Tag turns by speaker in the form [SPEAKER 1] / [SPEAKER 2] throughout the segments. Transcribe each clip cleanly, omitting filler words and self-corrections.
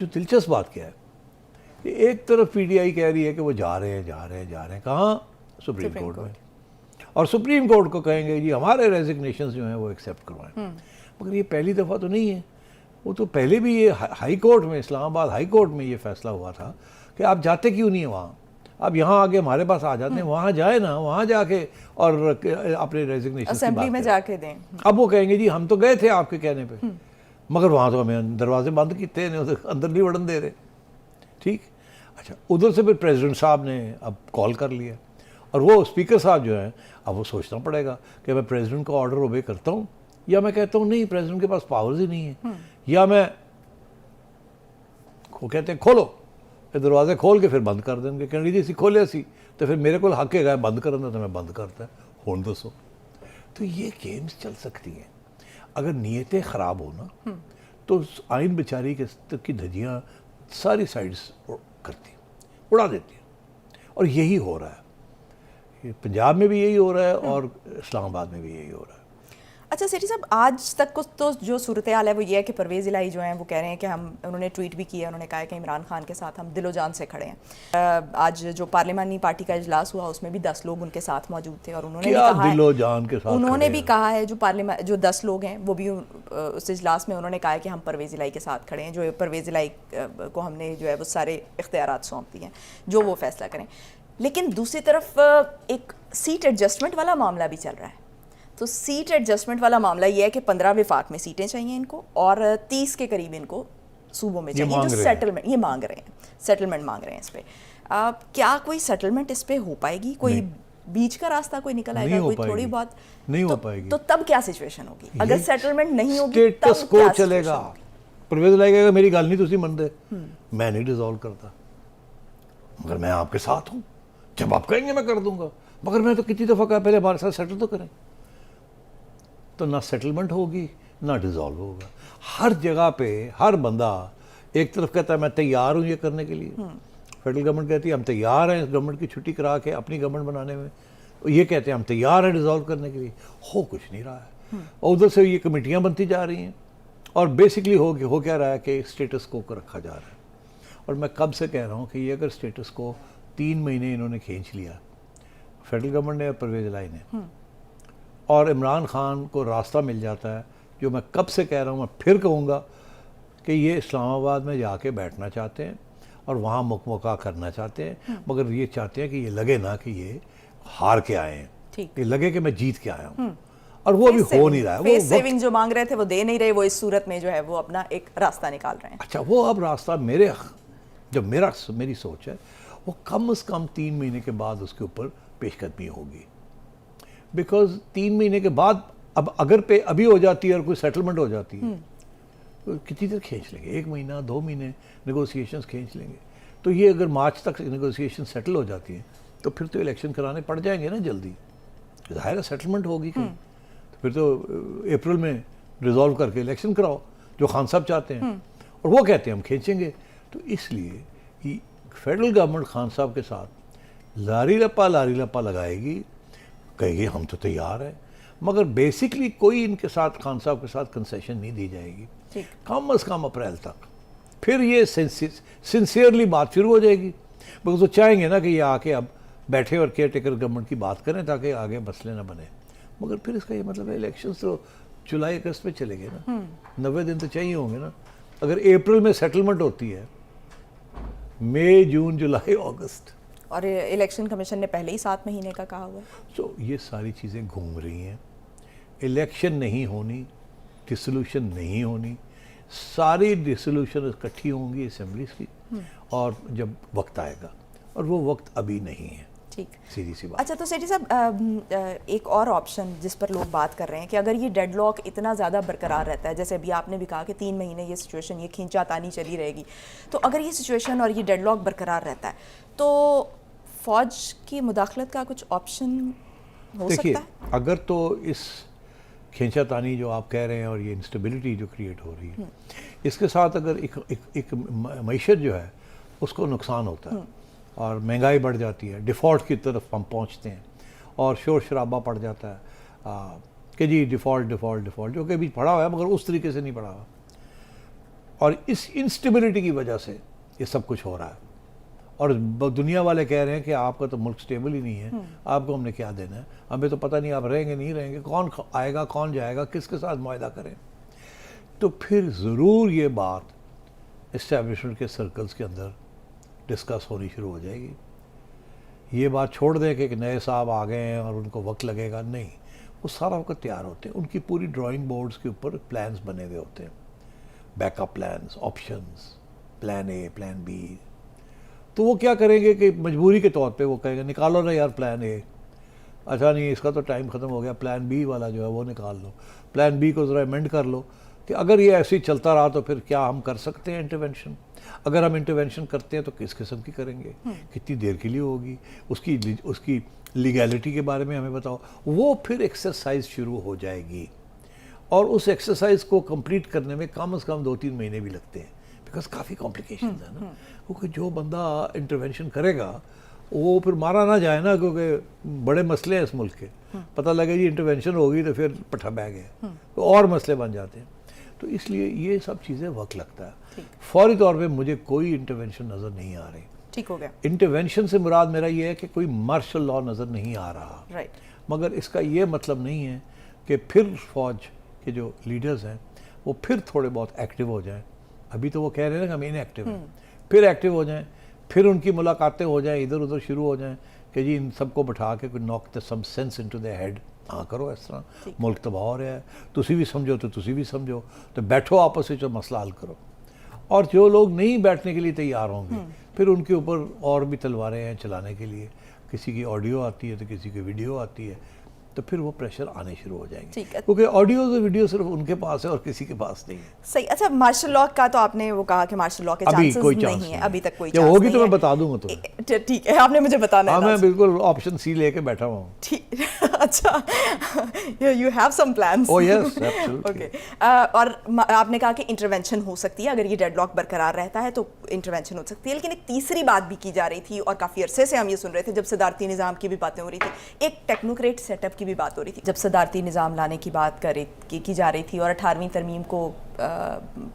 [SPEAKER 1] जो दिलचस्प बात क्या है कि एक तरफ पीटीआई कह रही है कि वो जा रहे हैं कहाँ, सुप्रीम कोर्ट में, और सुप्रीम कोर्ट को कहेंगे जी हमारे रेजिग्नेशन जो हैं वो एक्सेप्ट करवाएं। मगर ये पहली दफ़ा तो नहीं है, वो तो पहले भी ये हाई कोर्ट में, इस्लामाबाद हाई कोर्ट में ये फैसला हुआ था कि आप जाते क्यों नहीं है वहाँ, आप यहाँ आके हमारे पास आ जाते हैं, वहाँ जाए ना, वहाँ जाके और अपने रेजिग्नेशन
[SPEAKER 2] असेंबली में जाके दें।
[SPEAKER 1] अब वो कहेंगे जी हम तो गए थे आपके कहने पे, मगर वहाँ तो हमें दरवाजे बंद किए थे, अंदर नहीं बढ़न दे रहे। ठीक, अच्छा, उधर से फिर प्रेसिडेंट साहब ने अब कॉल कर लिया, और वो स्पीकर साहब जो हैं अब वो सोचना पड़ेगा कि मैं प्रेसिडेंट का ऑर्डर ओबे करता हूँ या मैं कहता हूँ नहीं, प्रेसिडेंट के पास पावर्स ही नहीं है, या मैं, वो कहते हैं खोलो, दरवाजे खोल के फिर बंद कर देंगे, कहने जी सी खोलिया सी तो फिर मेरे को हक है बंद करना, तो मैं बंद करता है, होने दसो। तो ये गेम्स चल सकती हैं अगर नीयतें ख़राब हो ना, तो आइन बेचारी की धज्जियाँ सारी साइड्स करती, उड़ा देती हैं, और यही हो रहा है, पंजाब में भी यही हो रहा है और इस्लामाबाद में भी यही हो रहा है।
[SPEAKER 2] अच्छा सेठी साहब, आज तक को तो जो सूरत हाल है वो ये है कि परवेज़ इलाही जो हैं वो कह रहे हैं कि हम, उन्होंने ट्वीट भी किया, उन्होंने कहा है कि इमरान खान के साथ हम दिलो जान से खड़े हैं। आज जो पार्लिमानी पार्टी का इजलास हुआ उसमें भी 10 लोग उनके साथ मौजूद थे, और उन्होंने भी कहा
[SPEAKER 1] दिलो जान के साथ
[SPEAKER 2] उन्होंने भी कहा है जो 10 लोग हैं वो भी उस इजलास में उन्होंने कहा है कि हम परवेज़ इलाही के साथ खड़े हैं, जो परवेज़ इलाही को हमने जो है वो सारे इख्तियारात सौंप दिए हैं, जो वो फैसला करें। लेकिन दूसरी तरफ एक सीट एडजस्टमेंट वाला मामला भी चल रहा है। तो सीट एडजस्टमेंट वाला मामला ये है कि 15 विफाक में सीटें चाहिए इनको, और 30 के करीब इनको सूबों में चाहिए, जो सेटलमेंट ये मांग रहे हैं, सेटलमेंट मांग रहे हैं इस पे। क्या कोई सेटलमेंट इस पे हो पाएगी? कोई बीच का रास्ता कोई निकल आएगा? कोई थोड़ी बहुत
[SPEAKER 1] नहीं हो पाएगी।
[SPEAKER 2] तो तब क्या सिचुएशन होगी अगर सेटलमेंट नहीं होगी?
[SPEAKER 1] स्टेटस को चलेगा, परवेज़ इलाही कहेगा मेरी गल नहीं तुसी मनदे, मैं नहीं डिसॉल्व करता, मगर मैं आपके साथ हूँ, जब आप कहेंगे मैं कर दूंगा, मगर मैं तो कितनी दफ़ा कहा पहले हमारे साथ सेटल तो करें। तो ना सेटलमेंट होगी ना डिसॉल्व होगा। हर जगह पे हर बंदा एक तरफ कहता है मैं तैयार हूँ ये करने के लिए, फेडरल गवर्नमेंट कहती है हम तैयार हैं गवर्नमेंट की छुट्टी करा के अपनी गवर्नमेंट बनाने में, ये कहते हैं हम तैयार हैं डिसॉल्व करने के लिए, हो कुछ नहीं रहा है। और उधर से ये कमेटियाँ बनती जा रही हैं, और बेसिकली हो क्या रहा है कि स्टेटस को रखा जा रहा है। और मैं कब से कह रहा हूँ कि ये अगर स्टेटस को 3 महीने इन्होंने खींच लिया, फेडरल गवर्नमेंट ने, परवेज़ इलाही ने, और इमरान खान को रास्ता मिल जाता है, जो मैं कब से कह रहा हूँ, मैं फिर कहूँगा कि ये इस्लामाबाद में जाके बैठना चाहते हैं और वहाँ मुकमुका करना चाहते हैं, मगर ये चाहते हैं कि ये लगे ना कि ये हार के आए हैं, ये लगे कि मैं जीत के आया हूँ, और वो अभी हो नहीं रहा है।
[SPEAKER 2] वो सेविंग जो मांग रहे थे वो दे नहीं रहे, वो इस सूरत में जो है वो अपना एक रास्ता निकाल रहे हैं।
[SPEAKER 1] अच्छा, वो अब रास्ता मेरी सोच है वो कम से कम 3 महीने के बाद उसके ऊपर पेशकदमी होगी, बिकॉज 3 महीने के बाद अब अगर पे अभी हो जाती है और कोई सेटलमेंट हो जाती है तो कितनी देर खींच लेंगे, 1 महीना 2 महीने नेगोशिएशंस खींच लेंगे। तो ये अगर मार्च तक नेगोशिएशन सेटल हो जाती है तो फिर तो इलेक्शन कराने पड़ जाएंगे ना जल्दी, ज़ाहिर है सेटलमेंट होगी कहीं, तो फिर तो अप्रैल में रिजॉल्व करके इलेक्शन कराओ जो खान साहब चाहते हैं, और वो कहते हैं हम खींचेंगे। तो इसलिए फेडरल गवर्नमेंट खान साहब के साथ लारी लप्पा लगाएगी, कहेगी हम तो तैयार हैं, मगर बेसिकली कोई इनके साथ खान साहब के साथ कंसेशन नहीं दी जाएगी कम से कम अप्रैल तक। फिर ये सिंसियरली बात शुरू हो जाएगी, बिकॉज वो चाहेंगे ना कि ये आके अब बैठे और केयर टेकर गवर्नमेंट की बात करें ताकि आगे मसले ना बने। मगर फिर इसका ये मतलब है इलेक्शन तो जुलाई अगस्त में चलेंगे ना, 90 दिन तो चाहिए होंगे ना। अगर अप्रैल में सेटलमेंट होती है, मई जून जुलाई अगस्त,
[SPEAKER 2] और इलेक्शन कमीशन ने पहले ही 7 महीने का कहा हुआ है।
[SPEAKER 1] तो ये सारी चीज़ें घूम रही हैं। इलेक्शन नहीं होनी, डिसोल्यूशन नहीं होनी, सारी डिसोल्यूशन इकट्ठी होंगी असेंबलीज की, और जब वक्त आएगा, और वो वक्त अभी नहीं है।
[SPEAKER 2] ठीक,
[SPEAKER 1] सीधी सी बात।
[SPEAKER 2] अच्छा, तो सेठी साहब एक और ऑप्शन जिस पर लोग बात कर रहे हैं कि अगर ये डेडलॉक इतना ज़्यादा बरकरार रहता है, जैसे अभी आपने भी कहा कि 3 महीने ये सिचुएशन, ये खींचातानी चली रहेगी, तो अगर ये सिचुएशन और ये डेडलॉक बरकरार रहता है तो फ़ौज की मुदाखलत का कुछ ऑप्शन हो सकता है?
[SPEAKER 1] देखिए, अगर तो इस खींचातानी जो आप कह रहे हैं और ये इंस्टेबिलिटी जो क्रिएट हो रही है, इसके साथ अगर एक मईशत जो है उसको नुकसान होता है और महंगाई बढ़ जाती है, डिफ़ॉल्ट की तरफ हम पहुंचते हैं और शोर शराबा पड़ जाता है कि जी डिफ़ॉल्ट, जो कि अभी पड़ा हुआ है मगर उस तरीके से नहीं पड़ा हुआ, और इस इंस्टेबिलिटी की वजह से ये सब कुछ हो रहा है। और दुनिया वाले कह रहे हैं कि आपका तो मुल्क स्टेबल ही नहीं है, आपको हमने क्या देना है, हमें तो पता नहीं आप रहेंगे नहीं रहेंगे, कौन आएगा कौन जाएगा, किसके साथ मुआहदा करें। तो फिर ज़रूर ये बात इस्टेब्लिशमेंट के सर्कल्स के अंदर डिस्कस होनी शुरू हो जाएगी। ये बात छोड़ दें कि नए साहब आ गए हैं और उनको वक्त लगेगा, नहीं, वो सारा वक्त तैयार होते हैं, उनकी पूरी ड्राइंग बोर्ड्स के ऊपर प्लान्स बने हुए होते हैं, backup plans, options, plan A, plan B. तो वो क्या करेंगे कि मजबूरी के तौर पे वो कहेंगे निकालो ना यार प्लान ए, अच्छा नहीं इसका तो टाइम ख़त्म हो गया, प्लान बी वाला जो है वो निकाल लो, प्लान बी को ज़रा अमेंड कर लो कि अगर ये ऐसे ही चलता रहा तो फिर क्या हम कर सकते हैं इंटरवेंशन, अगर हम इंटरवेंशन करते हैं तो किस किस्म की करेंगे, कितनी देर के लिए होगी, उसकी लीगैलिटी के बारे में हमें बताओ। वो फिर एक्सरसाइज शुरू हो जाएगी और उस एक्सरसाइज को कंप्लीट करने में कम से कम 2-3 महीने भी लगते हैं, बिकॉज काफ़ी कॉम्प्लिकेशन है ना, क्योंकि जो बंदा इंटरवेंशन करेगा वो फिर मारा ना जाए ना, क्योंकि बड़े मसले हैं इस मुल्क के, पता लगे जी इंटरवेंशन होगी तो फिर पट्ठा बह गया, तो और मसले बन जाते हैं। तो इसलिए ये सब चीज़ें वक्त लगता है। फौरी तौर पे मुझे कोई इंटरवेंशन नज़र नहीं आ रही।
[SPEAKER 2] ठीक हो गया।
[SPEAKER 1] इंटरवेंशन से मुराद मेरा ये है कि कोई मार्शल लॉ नज़र नहीं आ रहा,
[SPEAKER 2] राइट।
[SPEAKER 1] मगर इसका ये मतलब नहीं है कि फिर फौज के जो लीडर्स हैं वो फिर थोड़े बहुत एक्टिव हो जाएं। अभी तो वो कह रहे हैं ना कि हम इनएक्टिव हैं, फिर एक्टिव हो जाएं, फिर उनकी मुलाकातें हो जाएं, इधर उधर शुरू हो जाएं कि जी इन सबको बैठा के कोई knock the some sense into the head, हाँ करो इस तरह, मुल्क तबाह हो रहा है, तुसी भी समझो तो तुसी भी समझो, तो बैठो आपस में मसला हल करो। और जो लोग नहीं बैठने के लिए तैयार होंगे फिर उनके ऊपर और भी तलवारें हैं चलाने के लिए, किसी की ऑडियो आती है तो किसी की वीडियो आती है, तो फिर वो प्रेशर आने शुरू हो जाएंगे, क्योंकि ऑडियो और वीडियो सिर्फ उनके पास है और किसी के पास नहीं है।
[SPEAKER 2] सही। अच्छा, मार्शल लॉ का तो आपने वो कहा कि मार्शल लॉ के चांसेस नहीं है, अभी तक कोई चांस
[SPEAKER 1] होगी तो मैं बता दूंगा
[SPEAKER 2] तुम्हें। ठीक है, आपने मुझे बताना है।
[SPEAKER 1] हाँ, मैं बिल्कुल ऑप्शन सी लेके बैठा हुआ हूँ।
[SPEAKER 2] ठीक, अच्छा, you have some plans.
[SPEAKER 1] Oh yes, absolutely.
[SPEAKER 2] Okay. और आपने कहा कि इंटरवेंशन हो सकती है, अगर ये डेडलॉक बरकरार रहता है तो इंटरवेंशन हो सकती है, लेकिन एक तीसरी बात भी की जा रही थी और काफ़ी अरसे से हम ये सुन रहे थे, जब सदारती निज़ाम की भी बातें हो रही थी, एक टेक्नोक्रेट सेटअप की भी बात हो रही थी, जब सदारती निज़ाम लाने की बात की जा रही थी और 18वीं तरमीम को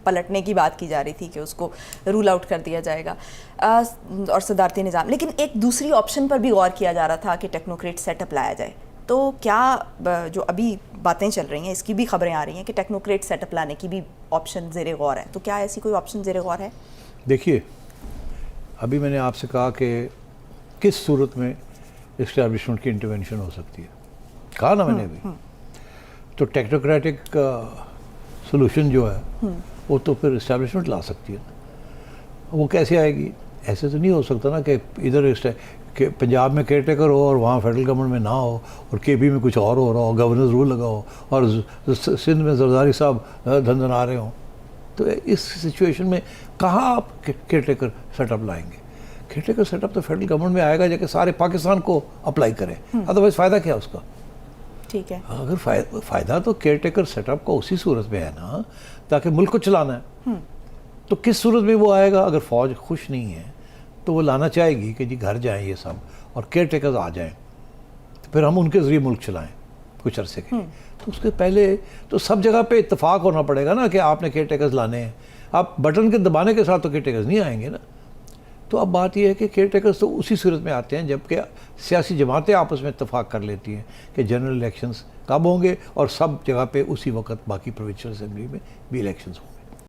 [SPEAKER 2] पलटने की बात की जा रही थी कि उसको रूल आउट कर दिया जाएगा और सदारती निज़ाम, लेकिन एक दूसरी ऑप्शन पर भी गौर किया जा रहा था कि टेक्नोक्रेट सेटअप लाया जाए। तो क्या जो अभी बातें चल रही हैं इसकी भी खबरें आ रही हैं कि टेक्नोक्रेट सेटअप लाने की भी ऑप्शन ज़ेरे गौर है, तो क्या ऐसी कोई ऑप्शन ज़ेरे गौर है? देखिए,
[SPEAKER 1] अभी मैंने आपसे कहा कि किस सूरत में इस्टेब्लिशमेंट की इंटरवेंशन हो सकती है, कहा ना मैंने अभी। तो टेक्नोक्रेटिक सोल्यूशन जो है वो तो फिर इस्टेब्लिशमेंट ला सकती है। वो कैसे आएगी? ऐसे तो नहीं हो सकता ना कि इधर कि पंजाब में केयर टेकर हो और वहाँ फेडरल गवर्नमेंट में ना हो और केपी में कुछ और हो रहा हो, गवर्नर रूल लगा हो और सिंध में जरदारी साहब धंधना रहे हों। तो इस सिचुएशन में कहाँ आप केयर टेकर सेटअप लाएंगे? केयर टेकर सेटअप तो फेडरल गवर्नमेंट में आएगा जाके सारे पाकिस्तान को अप्लाई करें, अदरवाइज फ़ायदा क्या उसका?
[SPEAKER 2] ठीक है,
[SPEAKER 1] अगर फ़ायदा तो केयर टेकर सेटअप का उसी सूरत में है ना, ताकि मुल्क को चलाना है। तो किस सूरत में वो आएगा? अगर फ़ौज खुश नहीं है तो वो लाना चाहेगी कि जी घर जाएं ये सब और केयर टेकर्स आ जाएं, तो फिर हम उनके ज़रिए मुल्क चलाएं कुछ अरसे के। तो उसके पहले तो सब जगह पे इत्तेफाक होना पड़ेगा ना कि आपने केयर टेकर्स लाने हैं। आप बटन के दबाने के साथ तो केयर टेकर्स नहीं आएंगे ना। तो अब बात यह है कि केयर टेकर्स तो उसी सूरत में आते हैं जबकि सियासी जमातें आपस में इत्तेफाक कर लेती हैं कि जनरल इलेक्शंस कब होंगे और सब जगह पे उसी वक्त बाकी प्रोविंशियल असेंबली में भी इलेक्शंस होंगे।